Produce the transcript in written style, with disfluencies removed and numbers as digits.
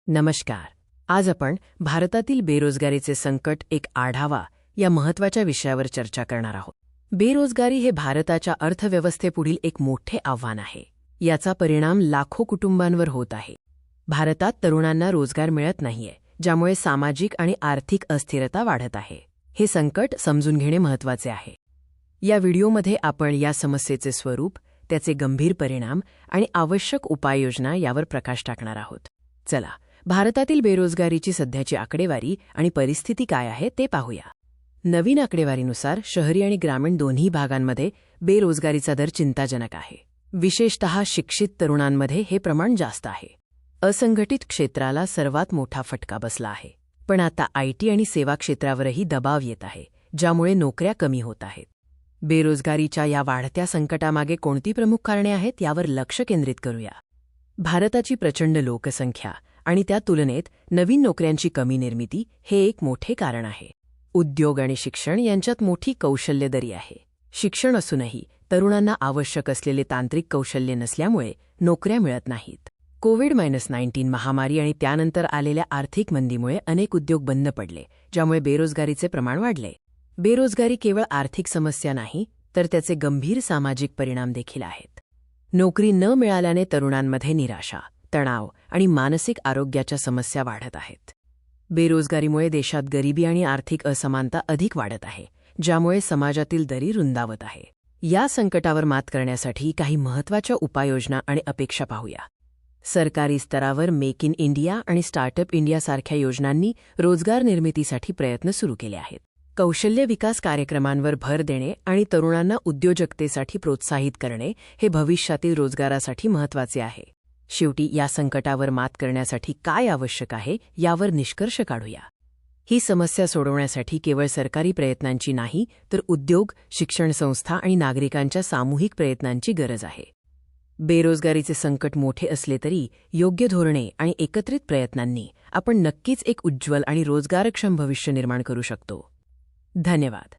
नमस्कार. आज आपण भारतातील बेरोजगारीचे संकट एक आढावा या महत्त्वाच्या विषयावर चर्चा करणार आहोत. बेरोजगारी हे भारताच्या अर्थव्यवस्थेपुढील एक मोठे आव्हान आहे. याचा परिणाम लाखो कुटुंबांवर होत आहे. भारतात तरुणांना रोजगार मिळत नाहीये, ज्यामुळे सामाजिक आणि आर्थिक अस्थिरता वाढत आहे. हे संकट समजून घेणे महत्त्वाचे आहे. या व्हिडिओमध्ये आपण या समस्येचे स्वरूप, त्याचे गंभीर परिणाम आणि आवश्यक उपाययोजना यावर प्रकाश टाकणार आहोत. चला, भारतातील बेरोजगारीची सध्याची आकडेवारी आणि परिस्थिती काय आहे ते पाहूया. नवीन आकडेवारीनुसार शहरी आणि ग्रामीण दोन्ही भागांमध्ये बेरोजगारीचा दर चिंताजनक आहे. विशेषतः शिक्षित तरुणांमध्ये हे प्रमाण जास्त आहे. असंघटित क्षेत्राला सर्वात मोठा फटका बसला आहे. पण आता आयटी आणि सेवा क्षेत्रावरही दबाव येत आहे, ज्यामुळे नोकऱ्या कमी होत आहेत. बेरोजगारीच्या या वाढत्या संकटामागे कोणती प्रमुख कारणे आहेत यावर लक्ष केंद्रित करूया. भारताची प्रचंड लोकसंख्या आणि त्या तुलनेत नवीन नोकऱ्यांची कमी निर्मिती हे एक मोठे कारण आहे. उद्योग आणि शिक्षण यांच्यात मोठी कौशल्य दरी आहे. शिक्षण असूनही तरुणांना आवश्यक असलेले तांत्रिक कौशल्य नसल्यामुळे नोकऱ्या मिळत नाहीत. कोविड-19 महामारी आणि त्यानंतर आलेल्या आर्थिक मंदीमुळे अनेक उद्योग बंद पडले, ज्यामुळे बेरोजगारीचे प्रमाण वाढले. बेरोजगारी केवळ आर्थिक समस्या नाही, तर त्याचे गंभीर सामाजिक परिणाम देखील आहेत. नोकरी न मिळाल्याने तरुणांमध्ये निराशा, तणाव आणि मानसिक आरोग्याच्या समस्या वाढत आहेत. बेरोजगारीमुळे देशात गरिबी आणि आर्थिक असमानता अधिक वाढत आहे, ज्यामुळे समाजातील दरी रुंदावत आहे. या संकटावर मात करण्यासाठी काही महत्त्वाच्या उपाययोजना आणि अपेक्षा पाहूया. सरकारी स्तरावर मेक इन इंडिया आणि स्टार्टअप इंडियासारख्या योजनांनी रोजगार निर्मितीसाठी प्रयत्न सुरू केले आहेत. कौशल्य विकास कार्यक्रमांवर भर देणे आणि तरुणांना उद्योजकतेसाठी प्रोत्साहित करणे हे भविष्यातील रोजगारासाठी महत्त्वाचे आहे. शेवटी या संकटावर मात करण्यासाठी काय आवश्यक आहे यावर निष्कर्ष काढूया. ही समस्या सोडवण्यासाठी केवळ सरकारी प्रयत्नांची नाही, तर उद्योग, शिक्षण संस्था आणि नागरिकांच्या सामूहिक प्रयत्नांची गरज आहे. बेरोजगारीचे संकट मोठे असले तरी योग्य धोरणे आणि एकत्रित प्रयत्नांनी आपण नक्कीच एक उज्ज्वल आणि रोजगारक्षम भविष्य निर्माण करू शकतो. धन्यवाद.